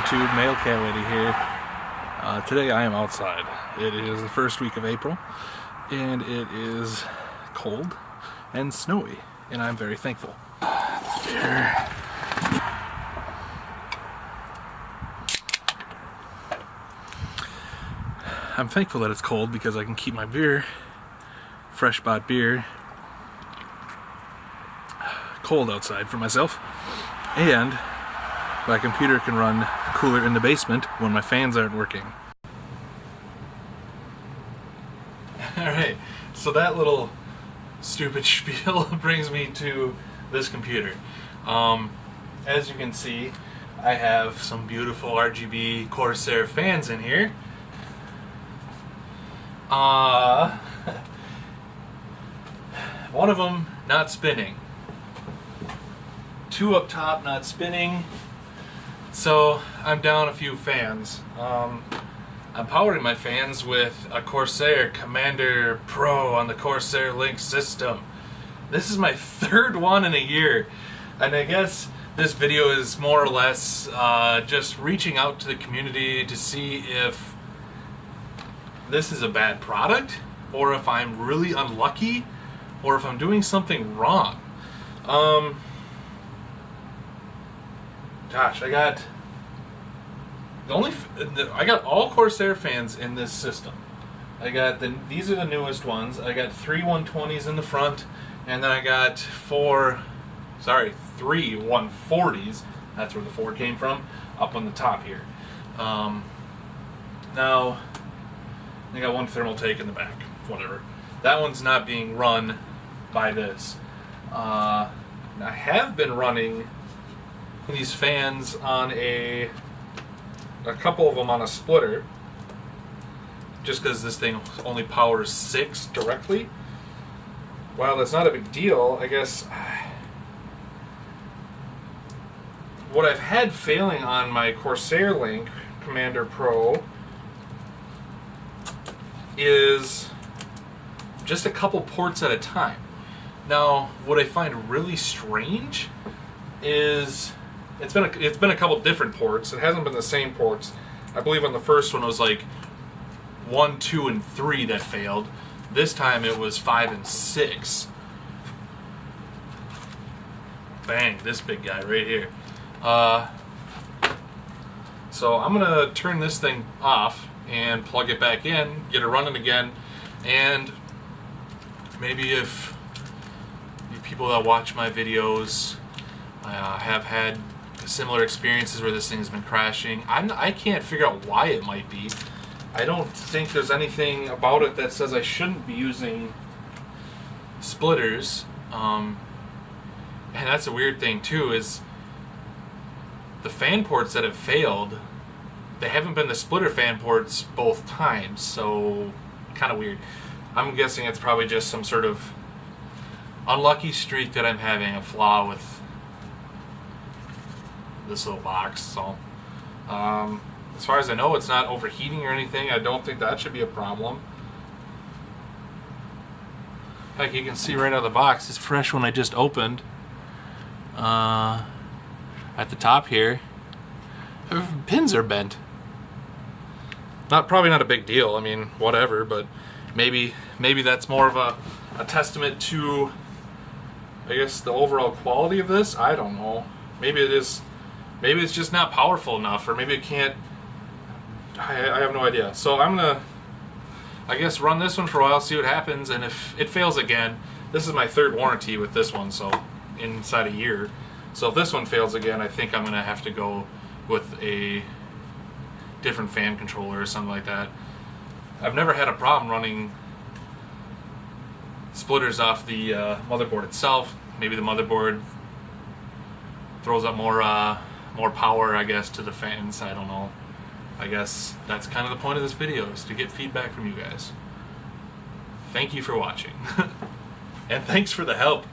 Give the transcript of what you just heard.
YouTube, Male Cat Lady here. Today I am outside. It is the first week of April, and it is cold and snowy, and I'm very thankful. Beer. I'm thankful that it's cold because I can keep my beer, fresh bought beer, cold outside for myself, and my computer can run cooler in the basement when my fans aren't working. Alright, so that little stupid spiel brings me to this computer. As you can see, I have some beautiful RGB Corsair fans in here. One of them not spinning. Two up top not spinning. So I'm down a few fans. I'm powering my fans with a Corsair Commander Pro on the Corsair Link system. This is my third one in a year, and I guess this video is more or less just reaching out to the community to see if this is a bad product, or if I'm really unlucky, or if I'm doing something wrong. Gosh, I got all Corsair fans in this system. I got these are the newest ones. I got three 120s in the front, and then I got three 140s. That's where the 4 came from, up on the top here. Now I got one thermal take in the back. Whatever. That one's not being run by this. I have been running these fans on a couple of them on a splitter, just because this thing only powers 6 directly. Well, that's not a big deal, I guess. What I've had failing on my Corsair Link Commander Pro is just a couple ports at a time. Now, what I find really strange is it's been a couple different ports. It hasn't been the same ports. I believe on the first one it was like 1, 2, and 3 that failed. This time it was 5 and 6. Bang, this big guy right here. So I'm gonna turn this thing off and plug it back in, get it running again, and maybe if you people that watch my videos have had similar experiences where this thing has been crashing. I can't figure out why it might be. I don't think there's anything about it that says I shouldn't be using splitters. And that's a weird thing too, is the fan ports that have failed, they haven't been the splitter fan ports both times, so kind of weird. I'm guessing it's probably just some sort of unlucky streak that I'm having, a flaw with this little box. So as far as I know, it's not overheating or anything. I don't think that should be a problem. Heck, you can see right out of the box, it's fresh when I just opened. At the top here, pins are bent. Probably not a big deal. I mean, whatever, but maybe that's more of a testament to, I guess, the overall quality of this. I don't know. Maybe it is. Maybe it's just not powerful enough, or maybe it can't. I have no idea. So I'm gonna, I guess, run this one for a while, see what happens, and if it fails again, this is my third warranty with this one, so inside a year. So if this one fails again, I think I'm gonna have to go with a different fan controller or something like that. I've never had a problem running splitters off the motherboard itself. Maybe the motherboard throws up more power, I guess, to the fans. I don't know. I guess that's kind of the point of this video, is to get feedback from you guys. Thank you for watching. And thanks for the help.